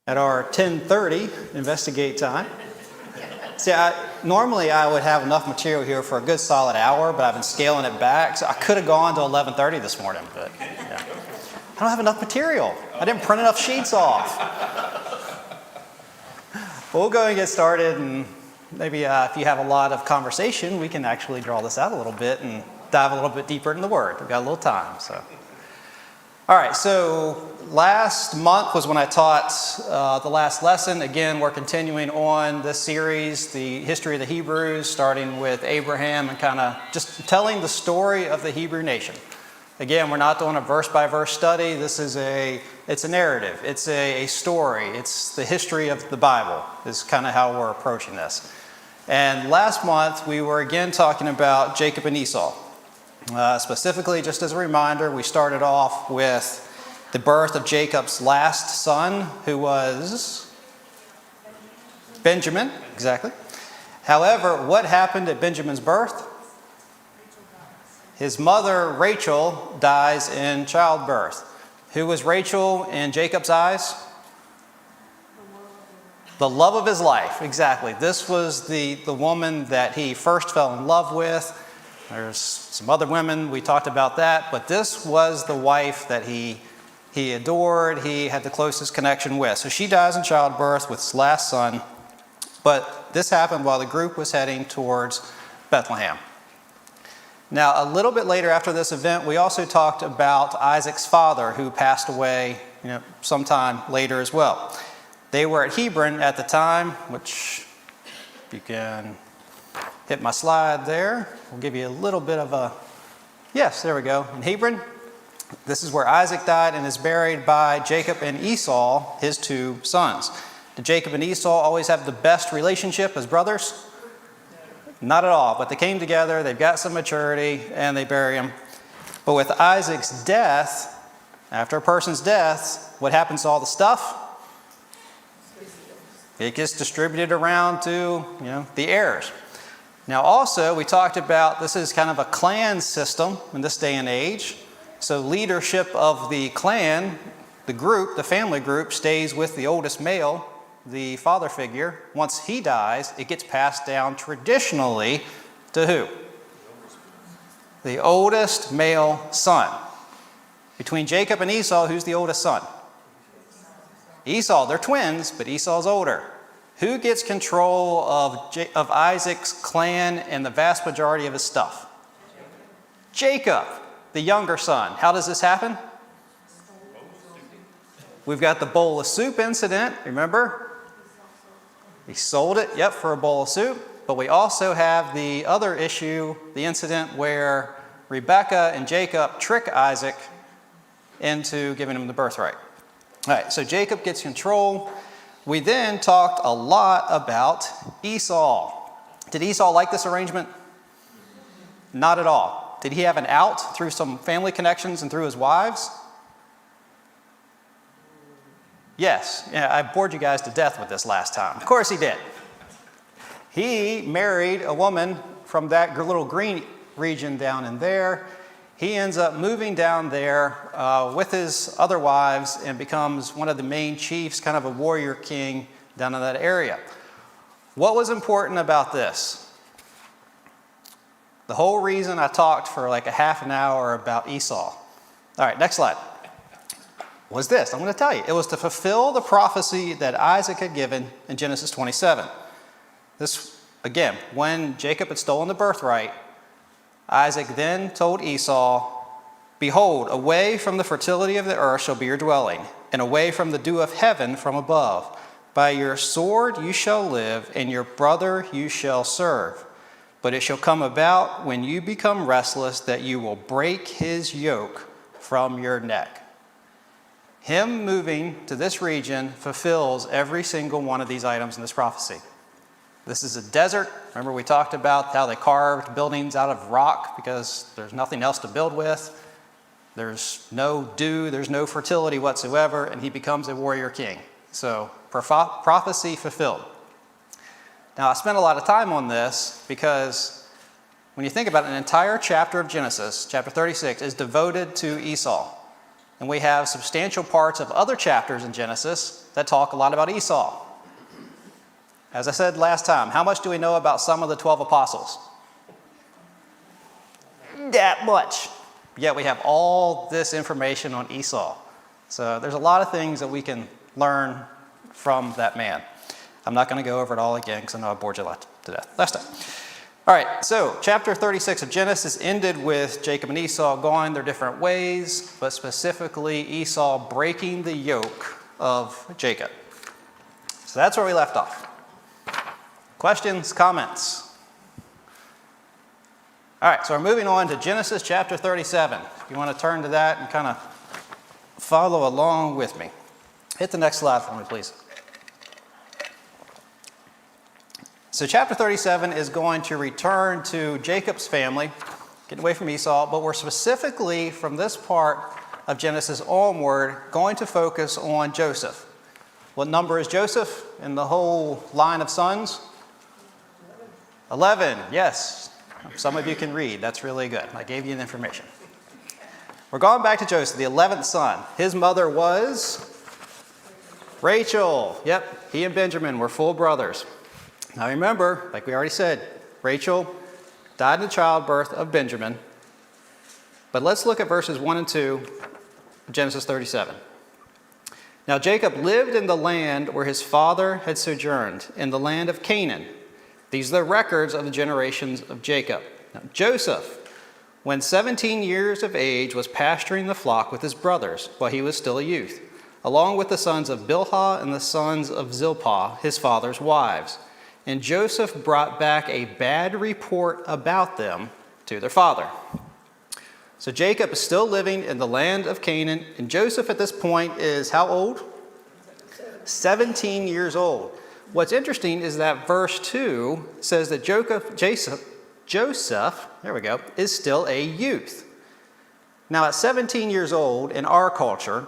At our 10:30 investigate time. See, normally I would have enough material here for a good solid hour, but I've been scaling it back. So I could have gone to 11:30 this morning, but yeah. I don't have enough material. I didn't print enough sheets off. We'll go and get started, and maybe if you have a lot of conversation, we can actually draw this out a little bit and dive a little bit deeper into the Word. We've got a little time, so. All right, so last month was when I taught the last lesson. Again, we're continuing on this series, the history of the Hebrews, starting with Abraham and kind of just telling the story of the Hebrew nation. Again, we're not doing a verse-by-verse study. This is it's a narrative. It's a story. It's the history of the Bible is kind of how we're approaching this. And last month, we were again talking about Jacob and Esau. Specifically, just as a reminder, we started off with the birth of Jacob's last son, who was Benjamin, exactly. However, what happened at Benjamin's birth? His mother, Rachel, dies in childbirth. Who was Rachel in Jacob's eyes? The love of his life, exactly. This was the woman that he first fell in love with. There's some other women, we talked about that, but this was the wife that he adored, he had the closest connection with. So she dies in childbirth with his last son, but this happened while the group was heading towards Bethlehem. Now, a little bit later after this event, we also talked about Isaac's father, who passed away sometime later as well. They were at Hebron at the time, which you can hit my slide there. We'll give you a little bit of a, yes, there we go. In Hebron, this is where Isaac died and is buried by Jacob and Esau, his two sons. Did Jacob and Esau always have the best relationship as brothers? Not at all, but they came together, they've got some maturity, and they bury him. But with Isaac's death, after a person's death, what happens to all the stuff? It gets distributed around to, the heirs. Now also, we talked about this is kind of a clan system in this day and age. So leadership of the clan, the group, the family group, stays with the oldest male, the father figure. Once he dies, it gets passed down traditionally to who? The oldest male son. Between Jacob and Esau, who's the oldest son? Esau. They're twins, but Esau's older. Who gets control of Isaac's clan and the vast majority of his stuff? Jacob, the younger son. How does this happen? We've got the bowl of soup incident, remember? He sold it, for a bowl of soup. But we also have the other issue, the incident where Rebekah and Jacob trick Isaac into giving him the birthright. All right, so Jacob gets control. We then talked a lot about Esau. Did Esau like this arrangement? Not at all. Did he have an out through some family connections and through his wives? Yes. Yeah, I bored you guys to death with this last time. Of course he did. He married a woman from that little green region down in there. He ends up moving down there with his other wives and becomes one of the main chiefs, kind of a warrior king down in that area. What was important about this? The whole reason I talked for like a half an hour about Esau. All right, next slide. Was this? I'm going to tell you. It was to fulfill the prophecy that Isaac had given in Genesis 27. This, again, when Jacob had stolen the birthright, Isaac then told Esau, "Behold, away from the fertility of the earth shall be your dwelling, and away from the dew of heaven from above. By your sword you shall live, and your brother you shall serve. But it shall come about when you become restless that you will break his yoke from your neck." Him moving to this region fulfills every single one of these items in this prophecy. This is a desert. Remember we talked about how they carved buildings out of rock because there's nothing else to build with. There's no dew, there's no fertility whatsoever, and he becomes a warrior king. So prophecy fulfilled. Now I spent a lot of time on this because when you think about it, an entire chapter of Genesis, chapter 36, is devoted to Esau. And we have substantial parts of other chapters in Genesis that talk a lot about Esau. As I said last time, how much do we know about some of the 12 apostles? That much. Yet we have all this information on Esau. So there's a lot of things that we can learn from that man. I'm not going to go over it all again because I know I bored you to death last time. All right, so chapter 36 of Genesis ended with Jacob and Esau going their different ways, but specifically Esau breaking the yoke of Jacob. So that's where we left off. Questions, comments? All right, so we're moving on to Genesis chapter 37. If you want to turn to that and kind of follow along with me. Hit the next slide for me, please. So chapter 37 is going to return to Jacob's family, getting away from Esau, but we're specifically from this part of Genesis onward going to focus on Joseph. What number is Joseph in the whole line of sons? 11, yes. Some of you can read. That's really good. I gave you the information. We're going back to Joseph, the 11th son. His mother was Rachel. Yep, he and Benjamin were full brothers. Now remember, like we already said, Rachel died in the childbirth of Benjamin. But let's look at verses 1 and 2 of Genesis 37. Now Jacob lived in the land where his father had sojourned, in the land of Canaan. These are the records of the generations of Jacob. Now, Joseph, when 17 years of age, was pasturing the flock with his brothers while he was still a youth, along with the sons of Bilhah and the sons of Zilpah, his father's wives. And Joseph brought back a bad report about them to their father. So Jacob is still living in the land of Canaan, and Joseph at this point is how old? 17 years old. What's interesting is that verse 2 says that Joseph, there we go, is still a youth. Now at 17 years old in our culture,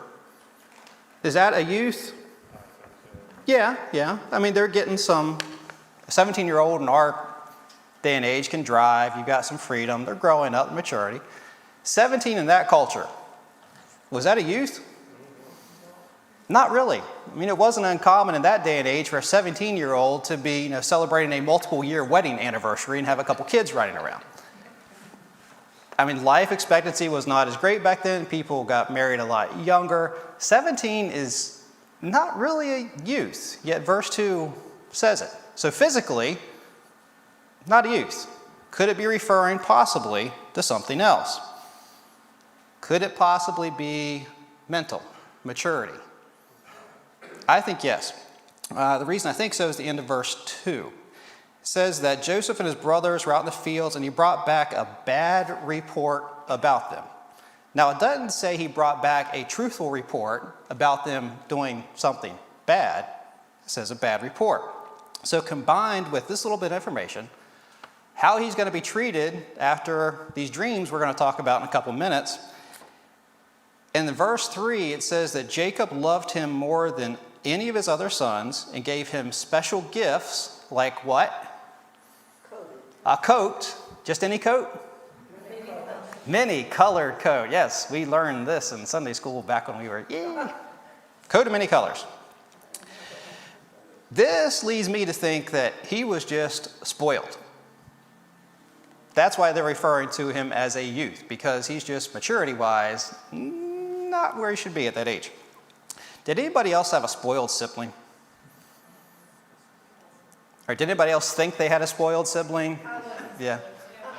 is that a youth? Yeah. I mean, they're getting some, a 17-year-old in our day and age can drive, you've got some freedom, they're growing up in maturity. 17 in that culture, was that a youth? Not really. I mean, it wasn't uncommon in that day and age for a 17-year-old to be, celebrating a multiple-year wedding anniversary and have a couple kids riding around. I mean, life expectancy was not as great back then. People got married a lot younger. 17 is not really a youth, yet verse 2 says it. So physically, not a youth. Could it be referring possibly to something else? Could it possibly be mental maturity? I think yes. The reason I think so is the end of verse 2. It says that Joseph and his brothers were out in the fields and he brought back a bad report about them. Now, it doesn't say he brought back a truthful report about them doing something bad. It says a bad report. So combined with this little bit of information, how he's going to be treated after these dreams we're going to talk about in a couple minutes. In the verse 3, it says that Jacob loved him more than any of his other sons and gave him special gifts like what? Coat. A coat. Just any coat? Many colored coat. Yes, we learned this in Sunday school back when we were, coat of many colors. This leads me to think that he was just spoiled. That's why they're referring to him as a youth, because he's just maturity-wise not where he should be at that age. Did anybody else have a spoiled sibling? Or did anybody else think they had a spoiled sibling? Yeah.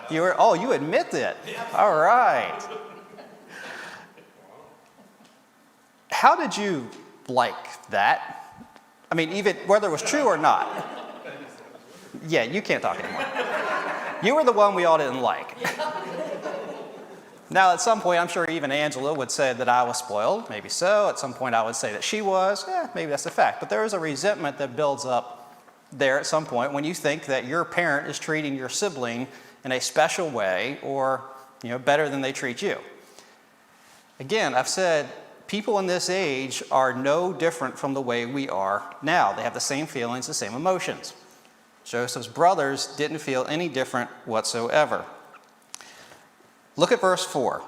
You admit that. All right. How did you like that? I mean, even whether it was true or not. Yeah, you can't talk anymore. You were the one we all didn't like. Now, at some point, I'm sure even Angela would say that I was spoiled. Maybe so. At some point, I would say that she was. Maybe that's a fact. But there is a resentment that builds up there at some point when you think that your parent is treating your sibling in a special way or, better than they treat you. Again, I've said people in this age are no different from the way we are now. They have the same feelings, the same emotions. Joseph's brothers didn't feel any different whatsoever. Look at verse 4.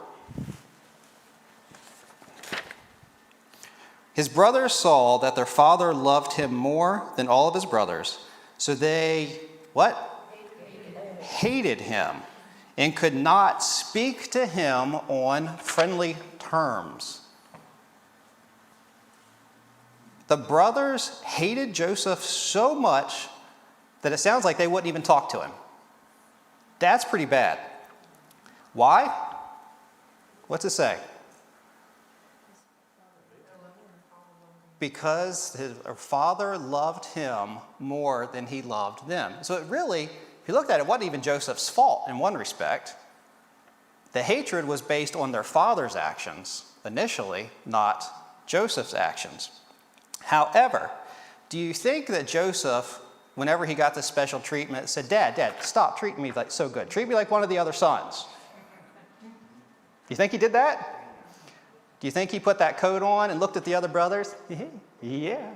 His brothers saw that their father loved him more than all of his brothers, so they, what? Hated him and could not speak to him on friendly terms. The brothers hated Joseph so much that it sounds like they wouldn't even talk to him. That's pretty bad. Why? What's it say? Because his father loved him more than he loved them. So it really, if you looked at it, it wasn't even Joseph's fault in one respect. The hatred was based on their father's actions initially, not Joseph's actions. However, do you think that Joseph, whenever he got this special treatment, said, Dad, stop treating me like so good. Treat me like one of the other sons. Do you think he did that? Do you think he put that coat on and looked at the other brothers? Yeah.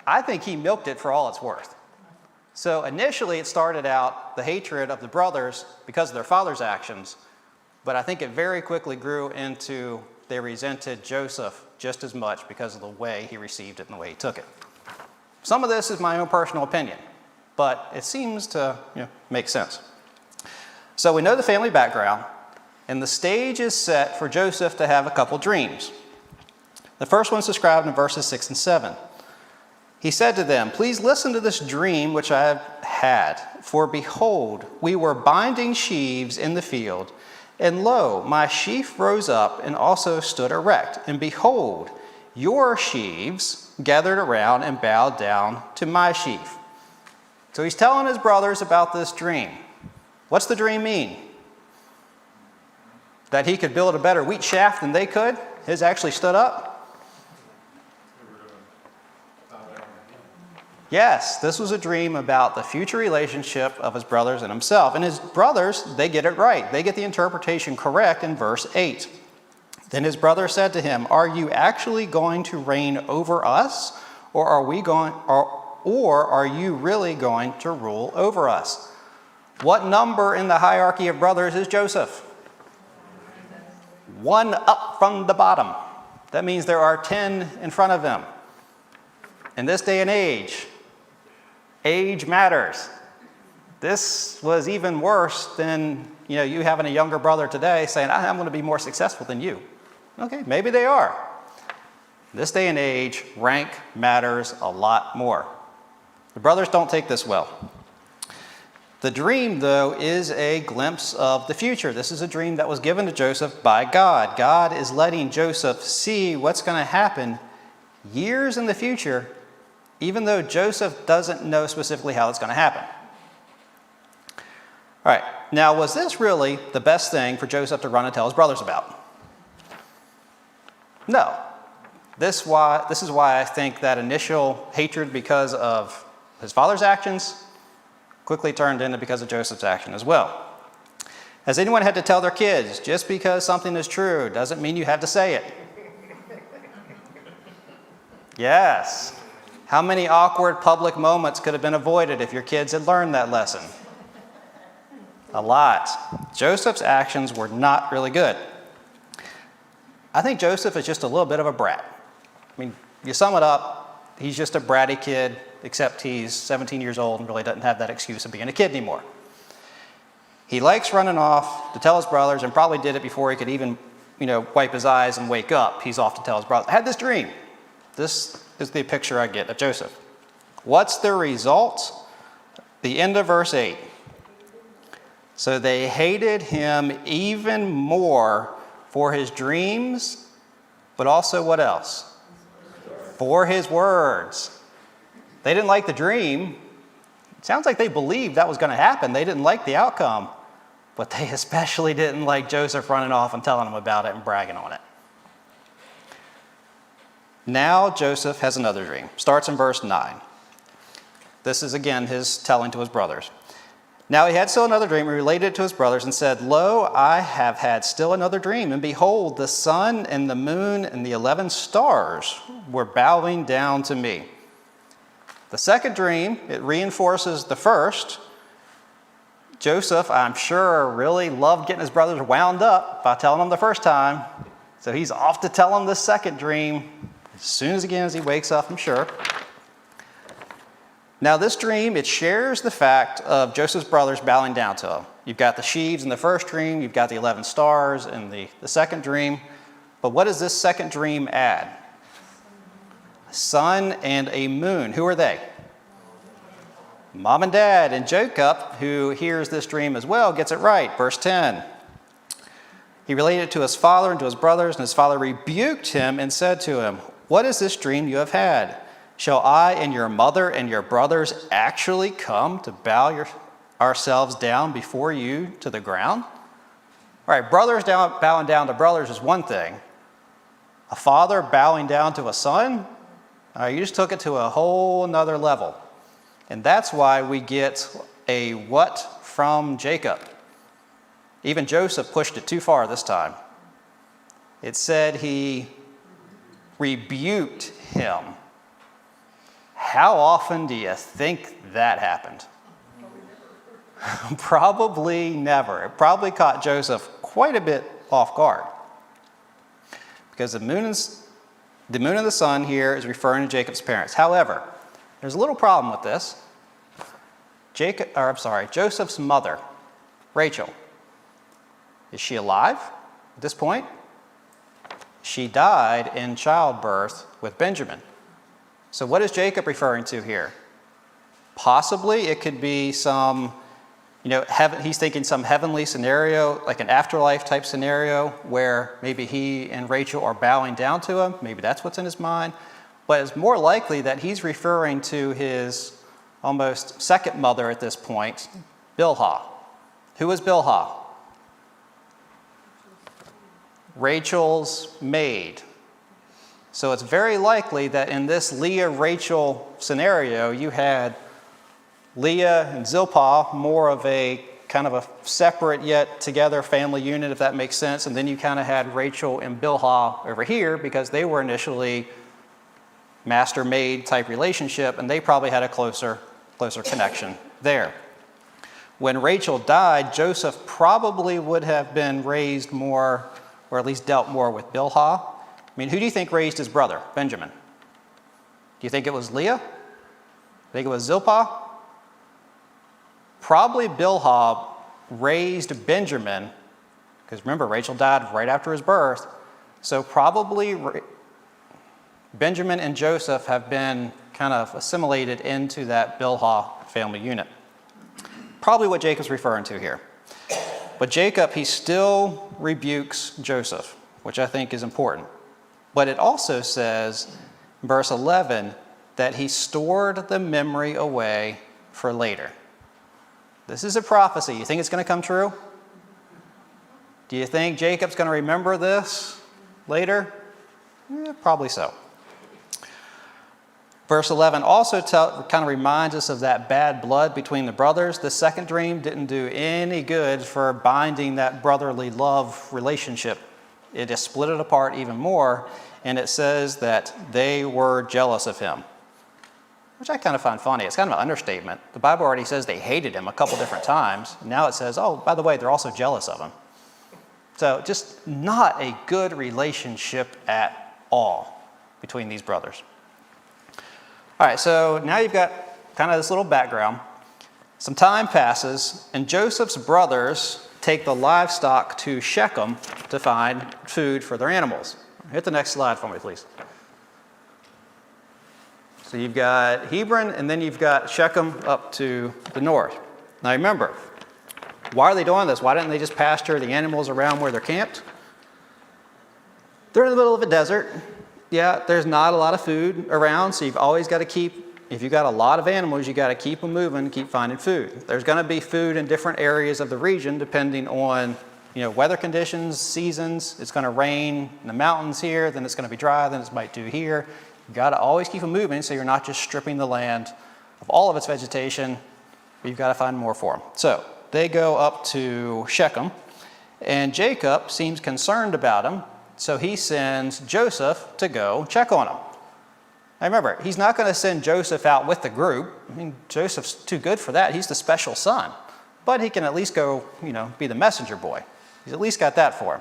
I think he milked it for all it's worth. So initially it started out the hatred of the brothers because of their father's actions, but I think it very quickly grew into they resented Joseph just as much because of the way he received it and the way he took it. Some of this is my own personal opinion, but it seems to make sense. So we know the family background, and the stage is set for Joseph to have a couple dreams. The first one's described in verses 6 and 7. He said to them, "Please listen to this dream which I have had. For behold, we were binding sheaves in the field, and lo, my sheaf rose up and also stood erect. And behold, your sheaves gathered around and bowed down to my sheaf." So he's telling his brothers about this dream. What's the dream mean? That he could build a better wheat shaft than they could? His actually stood up? Yes, this was a dream about the future relationship of his brothers and himself. And his brothers, they get it right. They get the interpretation correct in verse 8. Then his brother said to him, "Are you actually going to reign over us, or are you really going to rule over us?" What number in the hierarchy of brothers is Joseph? One up from the bottom. That means there are 10 in front of him. In this day and age matters. This was even worse than you having a younger brother today saying, "I'm going to be more successful than you." Okay, maybe they are. In this day and age, rank matters a lot more. The brothers don't take this well. The dream, though, is a glimpse of the future. This is a dream that was given to Joseph by God. God is letting Joseph see what's going to happen years in the future, even though Joseph doesn't know specifically how it's going to happen. All right, now was this really the best thing for Joseph to run and tell his brothers about? No. This is why I think that initial hatred because of his father's actions quickly turned into because of Joseph's action as well. Has anyone had to tell their kids, just because something is true doesn't mean you have to say it? Yes. How many awkward public moments could have been avoided if your kids had learned that lesson? A lot. Joseph's actions were not really good. I think Joseph is just a little bit of a brat. I mean, you sum it up, he's just a bratty kid, except he's 17 years old and really doesn't have that excuse of being a kid anymore. He likes running off to tell his brothers, and probably did it before he could even, wipe his eyes and wake up. He's off to tell his brothers, "I had this dream." This is the picture I get of Joseph. What's the result? The end of verse 8. So they hated him even more for his dreams, but also what else? For his words. They didn't like the dream. It sounds like they believed that was going to happen. They didn't like the outcome, but they especially didn't like Joseph running off and telling them about it and bragging on it. Now Joseph has another dream. Starts in verse 9. This is again his telling to his brothers. Now he had still another dream, and related it to his brothers, and said, "Lo, I have had still another dream, and behold, the sun and the moon and the 11 stars were bowing down to me." The second dream, it reinforces the first. Joseph, I'm sure, really loved getting his brothers wound up by telling them the first time. So he's off to tell him this second dream as soon as he wakes up, I'm sure. Now this dream, it shares the fact of Joseph's brothers bowing down to him. You've got the sheaves in the first dream, you've got the 11 stars in the second dream. But what does this second dream add? A sun and a moon. Who are they? Mom and Dad. And Jacob, who hears this dream as well, gets it right. Verse 10. He related it to his father and to his brothers, and his father rebuked him and said to him, "What is this dream you have had? Shall I and your mother and your brothers actually come to bow ourselves down before you to the ground?" All right, brothers bowing down to brothers is one thing. A father bowing down to a son, you just took it to a whole nother level. And that's why we get a what from Jacob. Even Joseph pushed it too far this time. It said he rebuked him. How often do you think that happened? Probably never. It probably caught Joseph quite a bit off guard. Because the moon and the sun here is referring to Jacob's parents. However, there's a little problem with this. Joseph's mother, Rachel, is she alive at this point? She died in childbirth with Benjamin. So what is Jacob referring to here? Possibly it could be some, he's thinking some heavenly scenario, like an afterlife type scenario where maybe he and Rachel are bowing down to him. Maybe that's what's in his mind. But it's more likely that he's referring to his almost second mother at this point, Bilhah. Who is Bilhah? Rachel's maid. So it's very likely that in this Leah-Rachel scenario, you had Leah and Zilpah, more of a kind of a separate yet together family unit, if that makes sense. And then you kind of had Rachel and Bilhah over here because they were initially master-maid type relationship, and they probably had a closer connection there. When Rachel died, Joseph probably would have been raised more, or at least dealt more with Bilhah. I mean, who do you think raised his brother, Benjamin? Do you think it was Leah? Think it was Zilpah? Probably Bilhah raised Benjamin, because remember, Rachel died right after his birth. So probably Benjamin and Joseph have been kind of assimilated into that Bilhah family unit. Probably what Jacob's referring to here. But Jacob, he still rebukes Joseph, which I think is important. But it also says, in verse 11, that he stored the memory away for later. This is a prophecy. You think it's going to come true? Do you think Jacob's going to remember this later? Probably so. Verse 11 also kind of reminds us of that bad blood between the brothers. The second dream didn't do any good for binding that brotherly love relationship. It just split it apart even more, and it says that they were jealous of him, which I kind of find funny. It's kind of an understatement. The Bible already says they hated him a couple different times. Now it says, oh, by the way, they're also jealous of him. So just not a good relationship at all between these brothers. All right, so now you've got kind of this little background. Some time passes, and Joseph's brothers take the livestock to Shechem to find food for their animals. Hit the next slide for me, please. So you've got Hebron, and then you've got Shechem up to the north. Now remember, why are they doing this? Why didn't they just pasture the animals around where they're camped? They're in the middle of a desert. Yeah, there's not a lot of food around, so you've always got to keep, if you've got a lot of animals, you've got to keep them moving, keep finding food. There's going to be food in different areas of the region depending on weather conditions, seasons. It's going to rain in the mountains here, then it's going to be dry, then it might do here. You've got to always keep them moving so you're not just stripping the land of all of its vegetation, but you've got to find more for them. So they go up to Shechem, and Jacob seems concerned about him. So he sends Joseph to go check on him. Now remember, he's not going to send Joseph out with the group. I mean, Joseph's too good for that. He's the special son. But he can at least go, be the messenger boy. He's at least got that for him.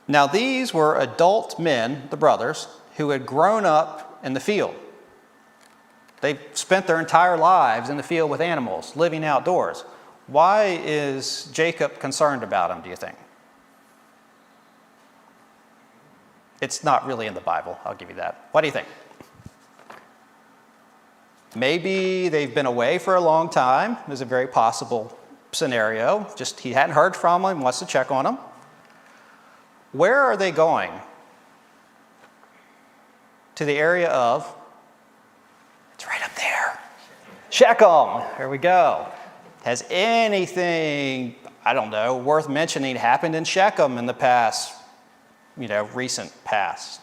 Now these were adult men, the brothers, who had grown up in the field. They spent their entire lives in the field with animals, living outdoors. Why is Jacob concerned about them, do you think? It's not really in the Bible, I'll give you that. What do you think? Maybe they've been away for a long time. There's a very possible scenario. Just he hadn't heard from them, wants to check on them. Where are they going? To the area of, it's right up there, Shechem. There we go. Has anything, I don't know, worth mentioning happened in Shechem in the past, recent past?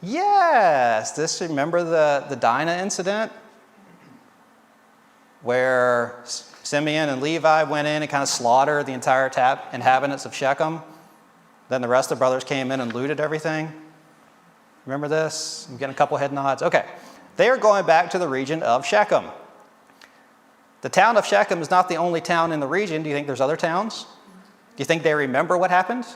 Yes, remember the Dinah incident? Where Simeon and Levi went in and kind of slaughtered the entire inhabitants of Shechem. Then the rest of the brothers came in and looted everything. Remember this? I'm getting a couple head nods. Okay. They are going back to the region of Shechem. The town of Shechem is not the only town in the region. Do you think there's other towns? Do you think they remember what happened?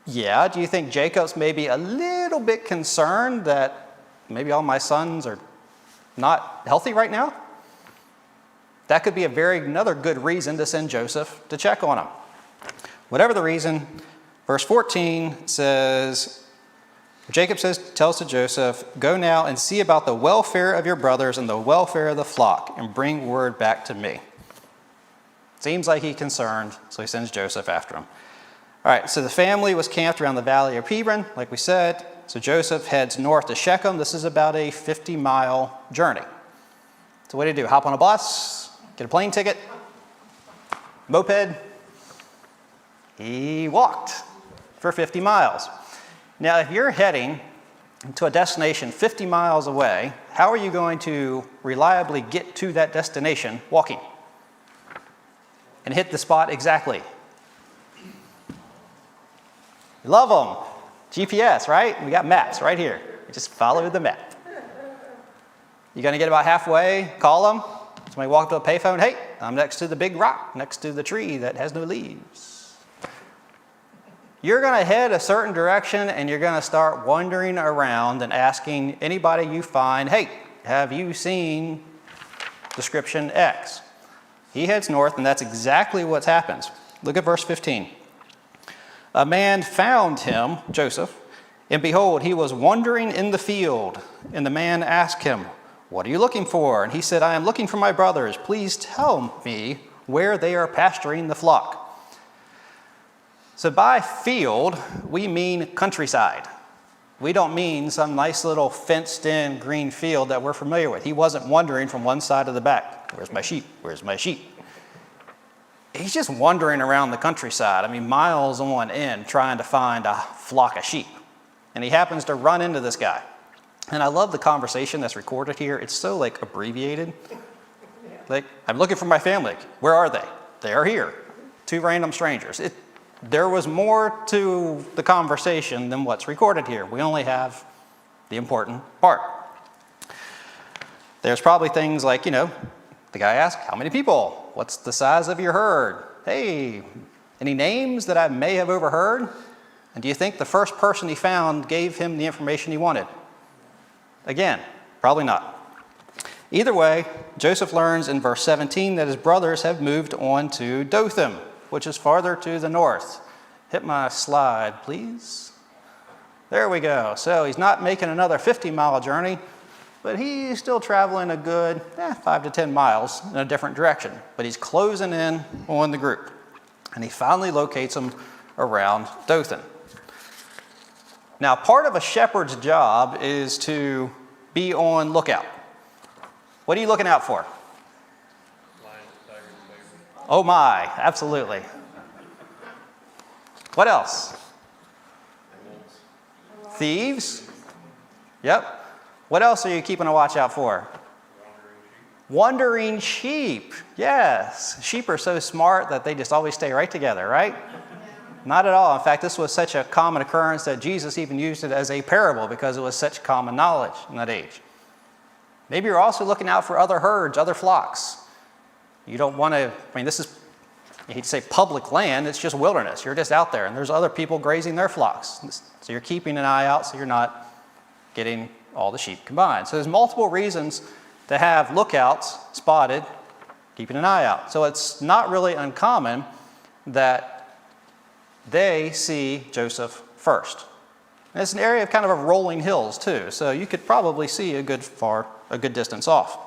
Yeah. Do you think Jacob's maybe a little bit concerned that maybe all my sons are not healthy right now? That could be another good reason to send Joseph to check on him. Whatever the reason, verse 14 says, Jacob tells to Joseph, "Go now and see about the welfare of your brothers and the welfare of the flock, and bring word back to me." Seems like he's concerned, so he sends Joseph after him. All right, so the family was camped around the valley of Hebron, like we said. So Joseph heads north to Shechem. This is about a 50-mile journey. So what do you do? Hop on a bus? Get a plane ticket? Moped? He walked for 50 miles. Now, if you're heading to a destination 50 miles away, how are you going to reliably get to that destination walking and hit the spot exactly? You love them. GPS, right? We got maps right here. You just follow the map. You're going to get about halfway, call them. Somebody walk up to a payphone. Hey, I'm next to the big rock, next to the tree that has no leaves. You're going to head a certain direction and you're going to start wandering around and asking anybody you find, hey, have you seen description X? He heads north, and that's exactly what happens. Look at verse 15. A man found him, Joseph, and behold, he was wandering in the field. And the man asked him, "What are you looking for?" And he said, "I am looking for my brothers. Please tell me where they are pasturing the flock." So by field, we mean countryside. We don't mean some nice little fenced-in green field that we're familiar with. He wasn't wandering from one side to the back. Where's my sheep? Where's my sheep? He's just wandering around the countryside. Miles on end, trying to find a flock of sheep. And he happens to run into this guy. And I love the conversation that's recorded here. It's so abbreviated. I'm looking for my family. Where are they? They are here. Two random strangers. There was more to the conversation than what's recorded here. We only have the important part. There's probably things like, the guy asked, "How many people? What's the size of your herd? Hey, any names that I may have overheard?" And do you think the first person he found gave him the information he wanted? Again, probably not. Either way, Joseph learns in verse 17 that his brothers have moved on to Dothan, which is farther to the north. Hit my slide, please. There we go. So he's not making another 50-mile journey, but he's still traveling a good 5 to 10 miles in a different direction. But he's closing in on the group. And he finally locates them around Dothan. Now, part of a shepherd's job is to be on lookout. What are you looking out for? Oh my, absolutely. What else? Thieves? Yep. What else are you keeping a watch out for? Wandering sheep. Yes. Sheep are so smart that they just always stay right together, right? Not at all. In fact, this was such a common occurrence that Jesus even used it as a parable because it was such common knowledge in that age. Maybe you're also looking out for other herds, other flocks. You don't want to, this is you hate to say public land, it's just wilderness. You're just out there, and there's other people grazing their flocks. So you're keeping an eye out so you're not getting all the sheep combined. So there's multiple reasons to have lookouts spotted, keeping an eye out. So it's not really uncommon that they see Joseph first. And it's an area of kind of a rolling hills too, so you could probably see a good distance off.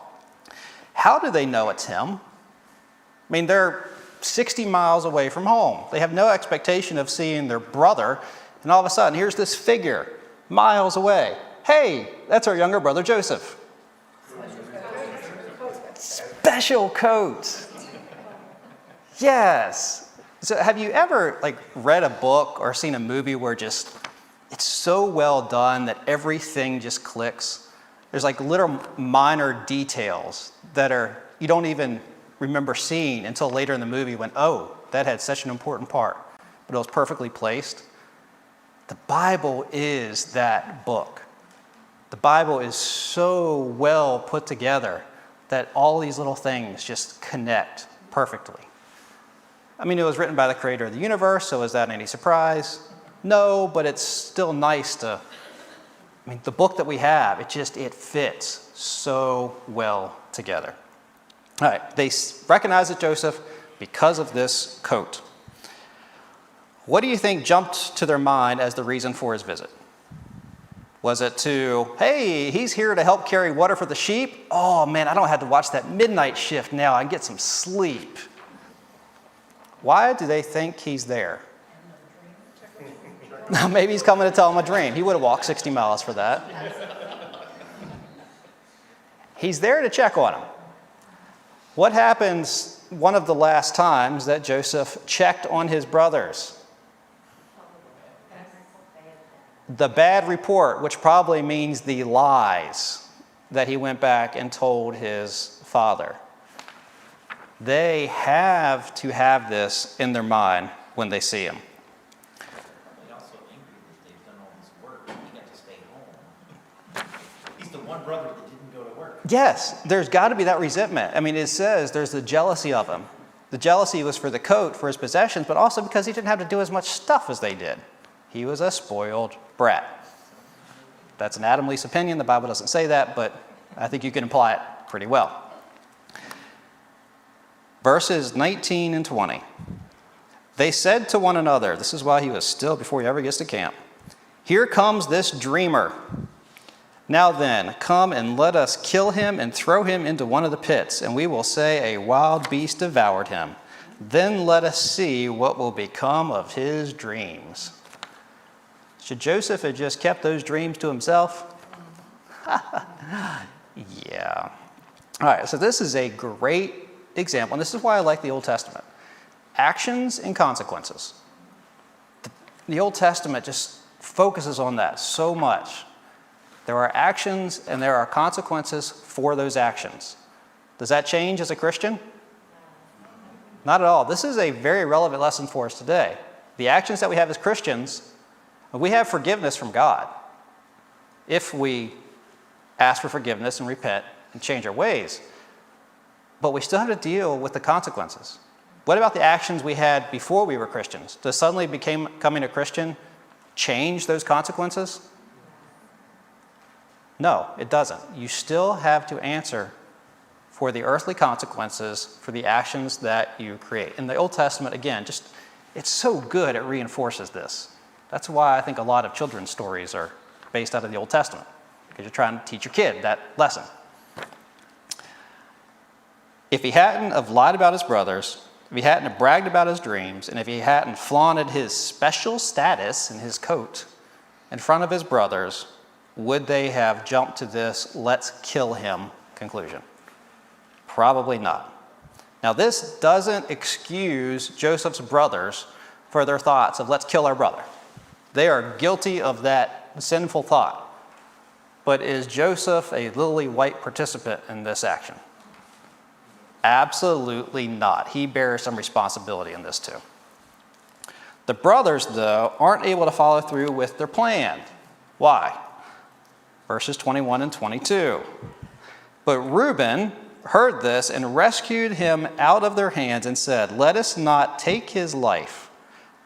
How do they know it's him? I mean, they're 60 miles away from home. They have no expectation of seeing their brother, and all of a sudden, here's this figure miles away. Hey, that's our younger brother Joseph. Special coat. Yes. So have you ever read a book or seen a movie where just it's so well done that everything just clicks? There's little minor details that you don't even remember seeing until later in the movie when, oh, that had such an important part, but it was perfectly placed. The Bible is that book. The Bible is so well put together that all these little things just connect perfectly. I mean, it was written by the creator of the universe, so is that any surprise? No, but it's still nice the book that we have, it fits so well together. All right, they recognize it Joseph because of this coat. What do you think jumped to their mind as the reason for his visit? Was it hey, he's here to help carry water for the sheep? Oh man, I don't have to watch that midnight shift now. I can get some sleep. Why do they think he's there? Maybe he's coming to tell them a dream. He would have walked 60 miles for that. He's there to check on him. What happens one of the last times that Joseph checked on his brothers? The bad report, which probably means the lies that he went back and told his father. They have to have this in their mind when they see him. They're also angry that they've done all this work and he got to stay home. He's the one brother that didn't go to work. Yes, there's got to be that resentment. I mean, it says there's the jealousy of him. The jealousy was for the coat, for his possessions, but also because he didn't have to do as much stuff as they did. He was a spoiled brat. That's an Adam Lee's opinion. The Bible doesn't say that, but I think you can imply it pretty well. Verses 19 and 20. They said to one another, this is while he was still, before he ever gets to camp, here comes this dreamer. Now then, come and let us kill him and throw him into one of the pits, and we will say a wild beast devoured him. Then let us see what will become of his dreams. Should Joseph have just kept those dreams to himself? Yeah. All right, so this is a great example, and this is why I like the Old Testament. Actions and consequences. The Old Testament just focuses on that so much. There are actions and there are consequences for those actions. Does that change as a Christian? Not at all. This is a very relevant lesson for us today. The actions that we have as Christians, we have forgiveness from God if we ask for forgiveness and repent and change our ways. But we still have to deal with the consequences. What about the actions we had before we were Christians? Does suddenly becoming a Christian change those consequences? No, it doesn't. You still have to answer for the earthly consequences for the actions that you create. In the Old Testament, again, it's so good it reinforces this. That's why I think a lot of children's stories are based out of the Old Testament, because you're trying to teach your kid that lesson. If he hadn't have lied about his brothers, if he hadn't have bragged about his dreams, and if he hadn't flaunted his special status in his coat in front of his brothers, would they have jumped to this let's kill him conclusion? Probably not. Now, this doesn't excuse Joseph's brothers for their thoughts of let's kill our brother. They are guilty of that sinful thought. But is Joseph a lily white participant in this action? Absolutely not. He bears some responsibility in this too. The brothers, though, aren't able to follow through with their plan. Why? Verses 21 and 22. But Reuben heard this and rescued him out of their hands and said, "Let us not take his life."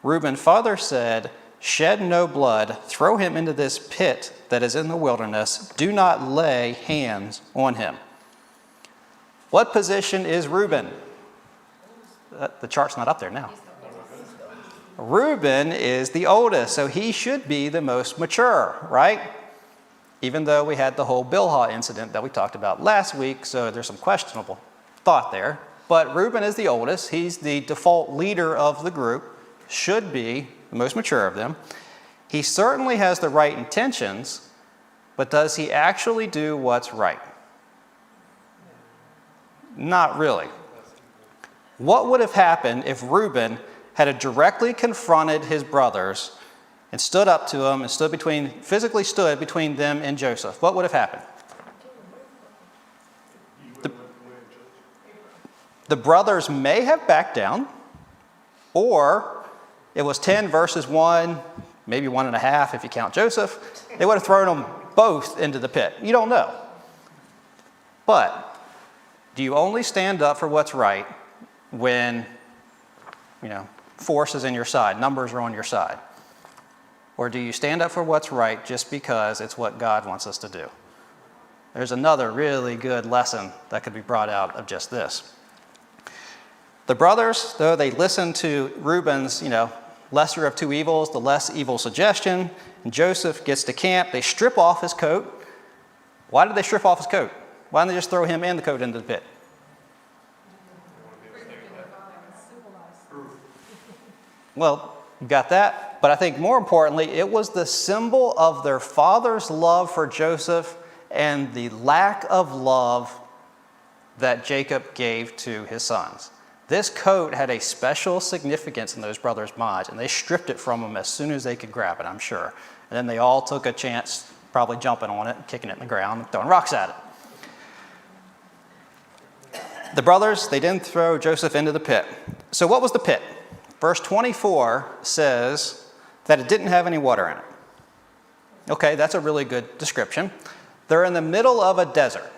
Reuben's father said, "Shed no blood, throw him into this pit that is in the wilderness. Do not lay hands on him." What position is Reuben? The chart's not up there now. Reuben is the oldest, so he should be the most mature, right? Even though we had the whole Bilhah incident that we talked about last week, so there's some questionable thought there. But Reuben is the oldest. He's the default leader of the group, should be the most mature of them. He certainly has the right intentions, but does he actually do what's right? Not really. What would have happened if Reuben had directly confronted his brothers and stood up to them and physically stood between them and Joseph? What would have happened? The brothers may have backed down, or it was 10 versus 1, maybe 1.5 if you count Joseph. They would have thrown them both into the pit. You don't know. But do you only stand up for what's right when, force is in your side, numbers are on your side? Or do you stand up for what's right just because it's what God wants us to do? There's another really good lesson that could be brought out of just this. The brothers, though they listened to Reuben's, lesser of two evils, the less evil suggestion, and Joseph gets to camp, they strip off his coat. Why did they strip off his coat? Why didn't they just throw him and the coat into the pit? Well, you got that. But I think more importantly, it was the symbol of their father's love for Joseph and the lack of love that Jacob gave to his sons. This coat had a special significance in those brothers' minds, and they stripped it from them as soon as they could grab it, I'm sure. And then they all took a chance, probably jumping on it, kicking it in the ground, and throwing rocks at it. The brothers, they didn't throw Joseph into the pit. So what was the pit? Verse 24 says that it didn't have any water in it. Okay, that's a really good description. They're in the middle of a desert.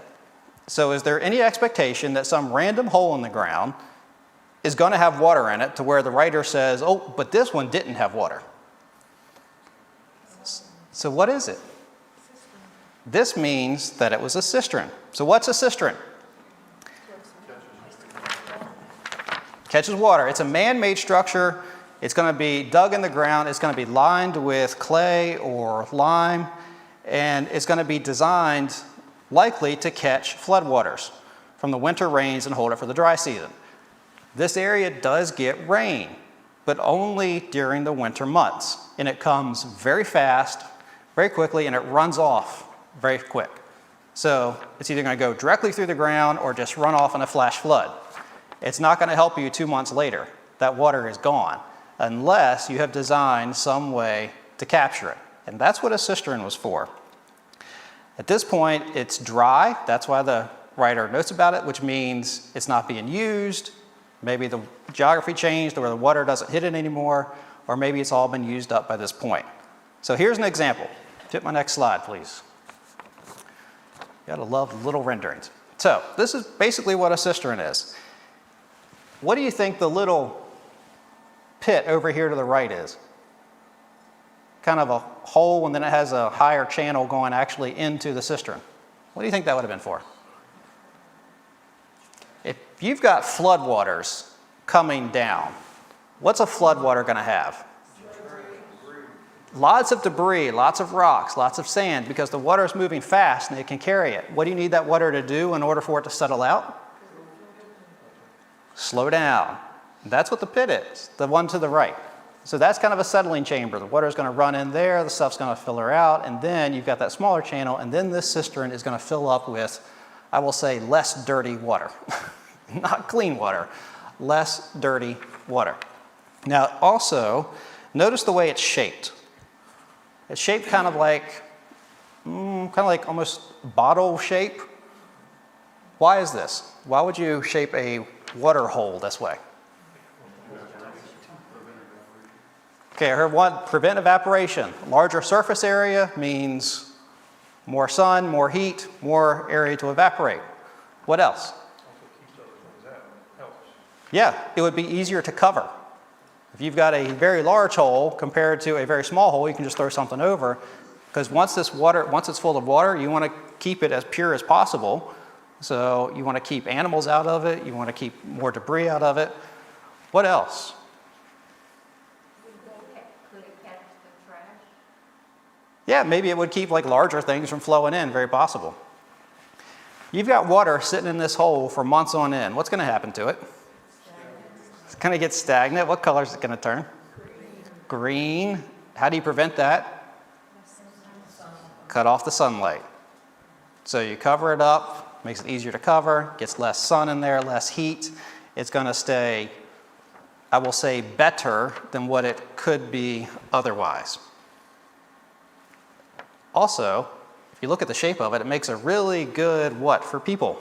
So is there any expectation that some random hole in the ground is going to have water in it to where the writer says, oh, but this one didn't have water? So what is it? This means that it was a cistern. So what's a cistern? Catches water. It's a man-made structure. It's going to be dug in the ground. It's going to be lined with clay or lime, and it's going to be designed likely to catch floodwaters from the winter rains and hold it for the dry season. This area does get rain, but only during the winter months, and it comes very fast, very quickly, and it runs off very quick. So it's either going to go directly through the ground or just run off in a flash flood. It's not going to help you 2 months later. That water is gone unless you have designed some way to capture it. And that's what a cistern was for. At this point, it's dry. That's why the writer notes about it, which means it's not being used. Maybe the geography changed where the water doesn't hit it anymore, or maybe it's all been used up by this point. So here's an example. Hit my next slide, please. You gotta love little renderings. So this is basically what a cistern is. What do you think the little pit over here to the right is? Kind of a hole, and then it has a higher channel going actually into the cistern. What do you think that would have been for? If you've got floodwaters coming down, what's a floodwater going to have? Lots of debris, lots of rocks, lots of sand, because the water is moving fast and it can carry it. What do you need that water to do in order for it to settle out? Slow down. That's what the pit is, the one to the right. So that's kind of a settling chamber. The water is going to run in there, the stuff's going to fill her out, and then you've got that smaller channel, and then this cistern is going to fill up with, I will say, less dirty water. Not clean water, less dirty water. Now also, notice the way it's shaped. It's shaped kind of like almost bottle shape. Why is this? Why would you shape a water hole this way? Okay, I heard one, prevent evaporation. Larger surface area means more sun, more heat, more area to evaporate. What else? Yeah, it would be easier to cover. If you've got a very large hole compared to a very small hole, you can just throw something over. Because once it's full of water, you want to keep it as pure as possible. So you want to keep animals out of it. You want to keep more debris out of it. What else? Could it catch the trash? Yeah, maybe it would keep like larger things from flowing in, very possible. You've got water sitting in this hole for months on end. What's going to happen to it? It's going to get stagnant. What color is it going to turn? Green. How do you prevent that? Cut off the sunlight. So you cover it up, makes it easier to cover, gets less sun in there, less heat. It's going to stay, I will say, better than what it could be otherwise. Also, if you look at the shape of it, it makes a really good what for people?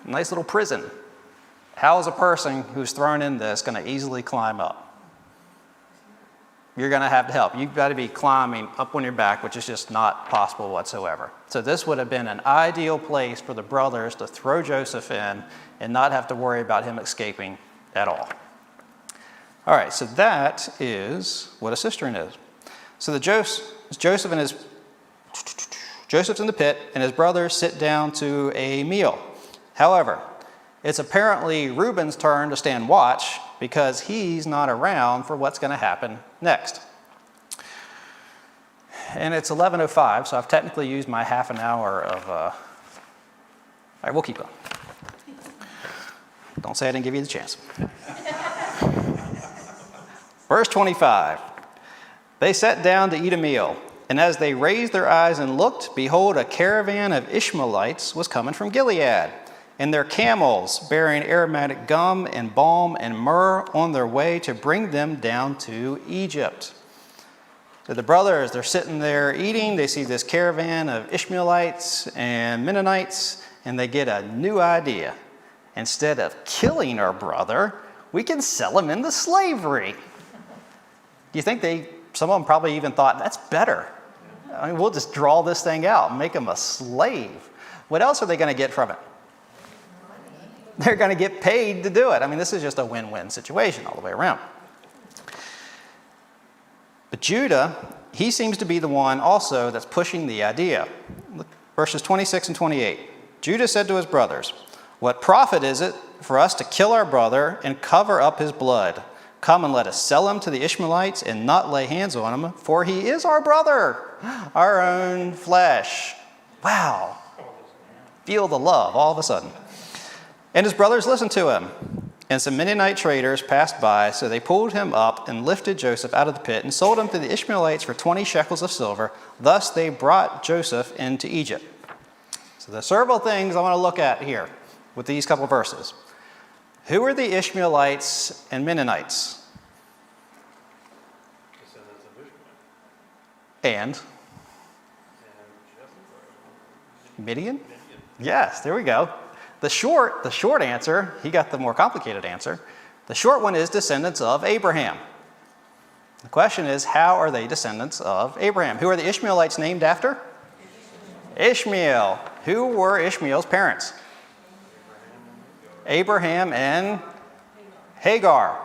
Nice little prison. How is a person who's thrown in this going to easily climb up? You're going to have to help. You've got to be climbing up on your back, which is just not possible whatsoever. So this would have been an ideal place for the brothers to throw Joseph in and not have to worry about him escaping at all. All right, so that is what a cistern is. So Joseph's in the pit, and his brothers sit down to a meal. However, it's apparently Reuben's turn to stand watch because he's not around for what's going to happen next. And it's 11:05, so I've technically used my half an hour of... All right, we'll keep going. Don't say I didn't give you the chance. Verse 25. They sat down to eat a meal, and as they raised their eyes and looked, behold, a caravan of Ishmaelites was coming from Gilead, and their camels bearing aromatic gum and balm and myrrh on their way to bring them down to Egypt. So the brothers, they're sitting there eating. They see this caravan of Ishmaelites and Mennonites, and they get a new idea. Instead of killing our brother, we can sell him into slavery. Do you think some of them probably even thought, that's better. I mean, we'll just draw this thing out and make him a slave. What else are they going to get from it? They're going to get paid to do it. I mean, this is just a win-win situation all the way around. But Judah, he seems to be the one also that's pushing the idea. Look, verses 26 and 28. Judah said to his brothers, "What profit is it for us to kill our brother and cover up his blood? Come and let us sell him to the Ishmaelites and not lay hands on him, for he is our brother, our own flesh." Wow. Feel the love all of a sudden. And his brothers listened to him. And some Midianite traders passed by, so they pulled him up and lifted Joseph out of the pit and sold him to the Ishmaelites for 20 shekels of silver. Thus they brought Joseph into Egypt. So there's several things I want to look at here with these couple of verses. Who are the Ishmaelites and Mennonites? And? Midian? Yes, there we go. The short answer, he got the more complicated answer. The short one is descendants of Abraham. The question is, how are they descendants of Abraham? Who are the Ishmaelites named after? Ishmael. Who were Ishmael's parents? Abraham and Hagar.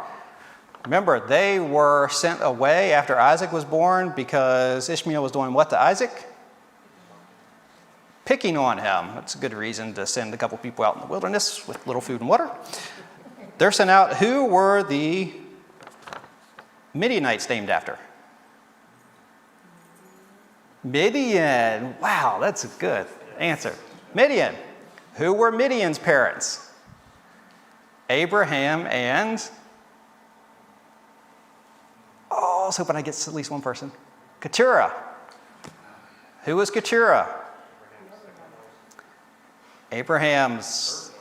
Remember, they were sent away after Isaac was born because Ishmael was doing what to Isaac? Picking on him. That's a good reason to send a couple people out in the wilderness with little food and water. They're sent out. Who were the Midianites named after? Midian. Wow, that's a good answer. Midian. Who were Midian's parents? Abraham and... Oh, I was hoping I'd get at least one person. Keturah. Who was Keturah? Abraham's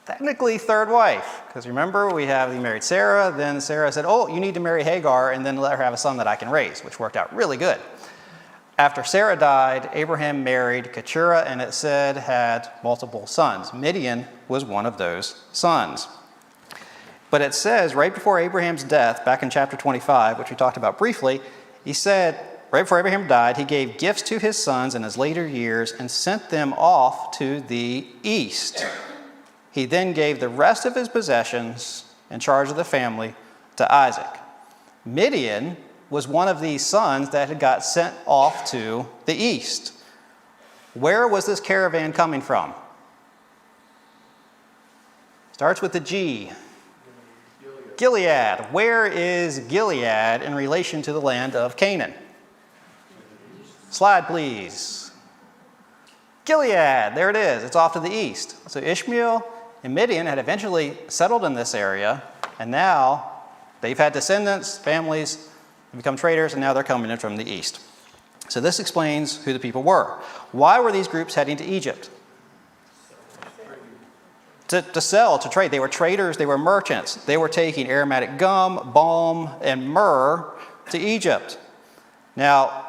technically third wife. Because remember, he married Sarah. Then Sarah said, "Oh, you need to marry Hagar and then let her have a son that I can raise," which worked out really good. After Sarah died, Abraham married Keturah, and it said had multiple sons. Midian was one of those sons. But it says right before Abraham's death, back in chapter 25, which we talked about briefly, he said, right before Abraham died, he gave gifts to his sons in his later years and sent them off to the east. he then gave the rest of his possessions in charge of the family to Isaac. Midian was one of these sons that had got sent off to the east. Where was this caravan coming from? Starts with the G. Gilead. Where is Gilead in relation to the land of Canaan? Slide, please. Gilead, there it is. It's off to the east. So Ishmael and Midian had eventually settled in this area, and now they've had descendants, families, become traders, and now they're coming in from the east. So this explains who the people were. Why were these groups heading to Egypt? To sell, to trade. They were traders, they were merchants. They were taking aromatic gum, balm, and myrrh to Egypt. Now,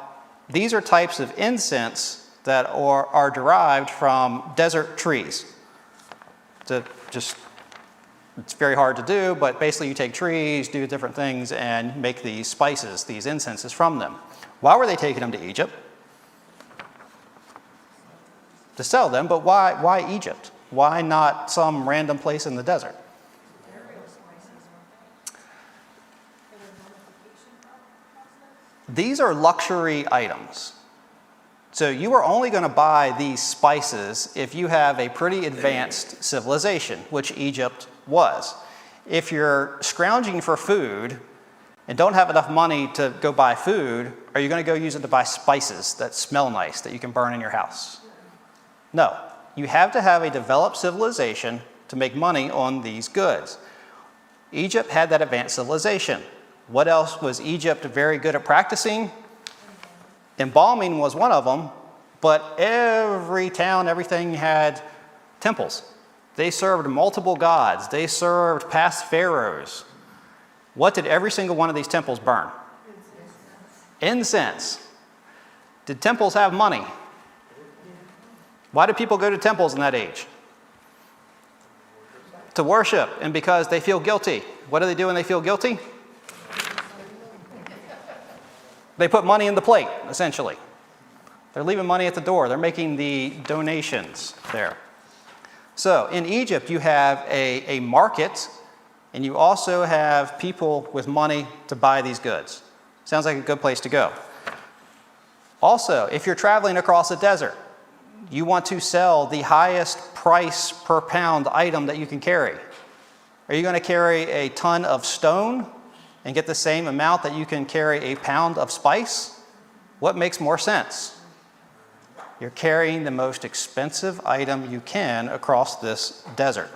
these are types of incense that are derived from desert trees. It's very hard to do, but basically you take trees, do different things, and make these spices, these incenses from them. Why were they taking them to Egypt? To sell them, but why Egypt? Why not some random place in the desert? These are luxury items. So you are only going to buy these spices if you have a pretty advanced civilization, which Egypt was. If you're scrounging for food and don't have enough money to go buy food, are you going to go use it to buy spices that smell nice that you can burn in your house? No. You have to have a developed civilization to make money on these goods. Egypt had that advanced civilization. What else was Egypt very good at practicing? Embalming was one of them, but every town, everything had temples. They served multiple gods. They served past pharaohs. What did every single one of these temples burn? Incense. Did temples have money? Why do people go to temples in that age? To worship, and because they feel guilty. What do they do when they feel guilty? They put money in the plate, essentially. They're leaving money at the door. They're making the donations there. So in Egypt, you have a market, and you also have people with money to buy these goods. Sounds like a good place to go. Also, if you're traveling across a desert, you want to sell the highest price per pound item that you can carry. Are you going to carry a ton of stone and get the same amount that you can carry a pound of spice? What makes more sense? You're carrying the most expensive item you can across this desert.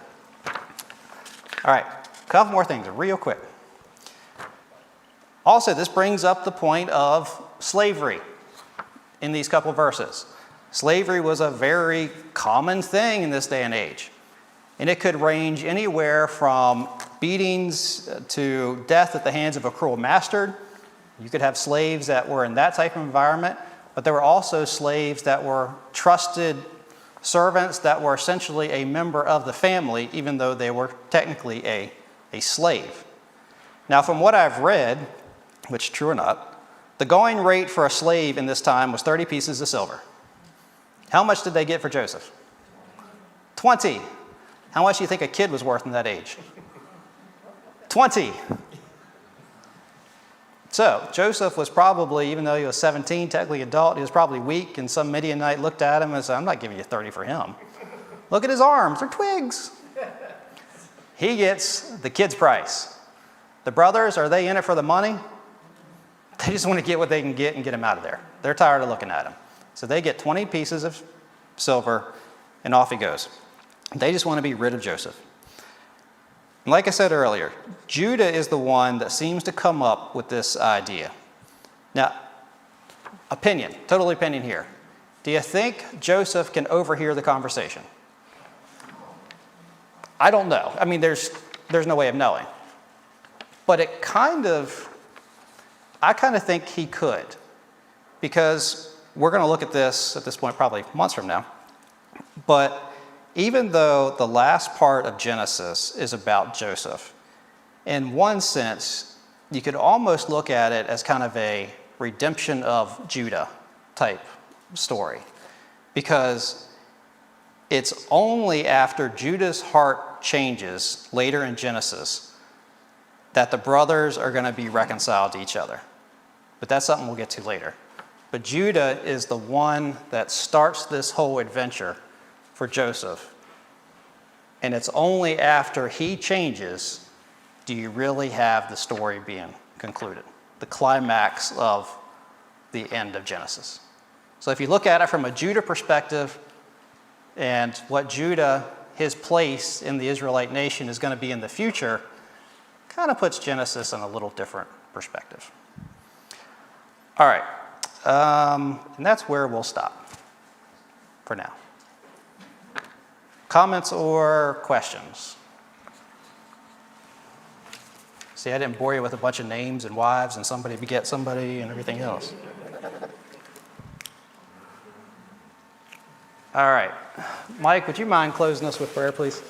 All right, a couple more things real quick. Also, this brings up the point of slavery in these couple verses. Slavery was a very common thing in this day and age. And it could range anywhere from beatings to death at the hands of a cruel master. You could have slaves that were in that type of environment, but there were also slaves that were trusted servants that were essentially a member of the family, even though they were technically a slave. Now, from what I've read, which true or not, the going rate for a slave in this time was 30 pieces of silver. How much did they get for Joseph? 20. How much do you think a kid was worth in that age? 20. So Joseph was probably, even though he was 17, technically adult, he was probably weak, and some Midianite looked at him and said, I'm not giving you 30 for him. Look at his arms, they're twigs. He gets the kid's price. The brothers, are they in it for the money? They just want to get what they can get and get him out of there. They're tired of looking at him. So they get 20 pieces of silver, and off he goes. They just want to be rid of Joseph. And like I said earlier, Judah is the one that seems to come up with this idea. Now, total opinion here. Do you think Joseph can overhear the conversation? I don't know. I mean, there's no way of knowing. But I kind of think he could, because we're going to look at this point probably months from now. But even though the last part of Genesis is about Joseph, in one sense, you could almost look at it as kind of a redemption of Judah type story. Because it's only after Judah's heart changes later in Genesis that the brothers are going to be reconciled to each other. But that's something we'll get to later. But Judah is the one that starts this whole adventure for Joseph. And it's only after he changes do you really have the story being concluded, the climax of the end of Genesis. So if you look at it from a Judah perspective and what Judah, his place in the Israelite nation is going to be in the future, kind of puts Genesis in a little different perspective. All right, and that's where we'll stop for now. Comments or questions? See, I didn't bore you with a bunch of names and wives and somebody beget somebody and everything else. All right. Mike, would you mind closing us with prayer, please?